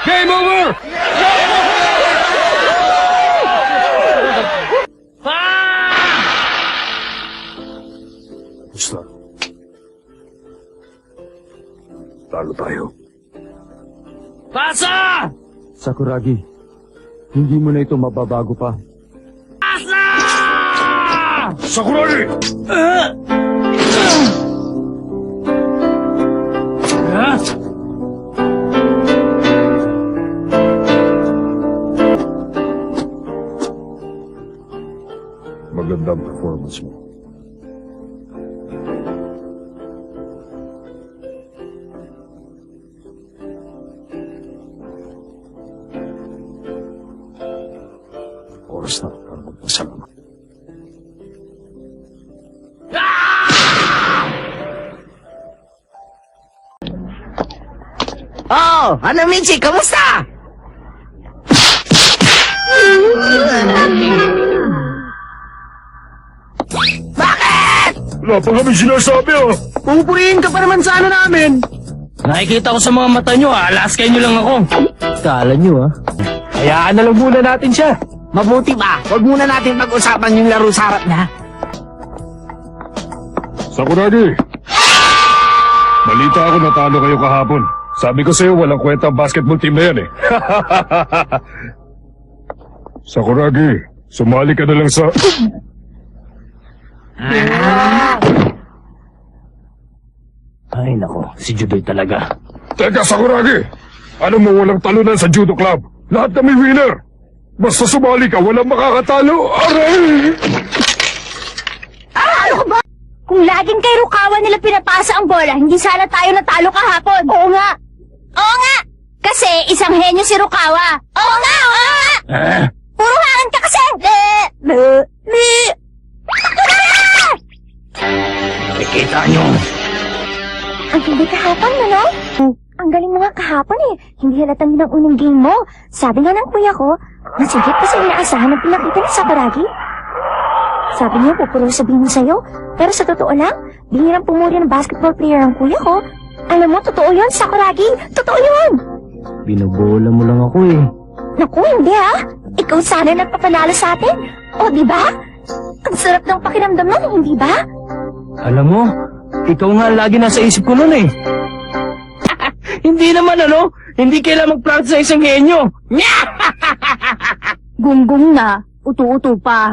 Game over! Basta. Talo tayo. Pasa! Sakuragi, hindi mo na ito mababago pa. Pasa! Sakuragi! Magandang performance mo. Oras na para magpasalamat. Oh, ano Michi, kamusta? Bakit? Wala pa kami sinasabi Pupurihin ka pa naman sana namin. Nakikita ko sa mga mata nyo, alaskay nyo lang ako. Kala nyo Hayaan na lang muna natin siya. Mabuti ba? Huwag muna natin pag-usapan yung laro sa harap niya. Sakuragi! Balita ako natalo kayo kahapon. Sabi ko sa'yo, walang kwenta ang basketball team na yan Sakuragi, sumali ka na lang sa... Ay nako, si Judoy talaga. Teka, Sakuragi! Ano mo walang talunan sa judo club? Lahat kami winner! Basta sumali ka, walang makakatalo! Aray! Ano ka ba? Kung laging kay Rukawa nila pinapasa ang bola, hindi sana tayo natalo kahapon. Oo nga. Oo nga! Kasi isang henyo si Rukawa. Oo nga! Oo nga! Puro hangin ka kasi! Nakikita nyo. Ang galing kahapon, no? Ang galing mo nga kahapon eh. Hindi halatang yun ang unang game mo. Sabi nga ng kuya ko, masigit kasi inaasahan ng pinakita ni Sakuragi. Sabi niya, pupuro sabihin sa'yo. Pero sa totoo lang, bihirang pumuri ng basketball player ang kuya ko. Alam mo, totoo yun, Sakuragi. Totoo yun. Binobola mo lang ako Naku, hindi ha. Ikaw sana nagpapanalo sa atin. O, di ba? Ang sarap ng pakiramdam nun, hindi ba? Alam mo, ikaw nga lagi nasa isip ko nun Hindi naman hindi kailangan mag-practice sa isang henyo. Gunggong na, utu-utu pa.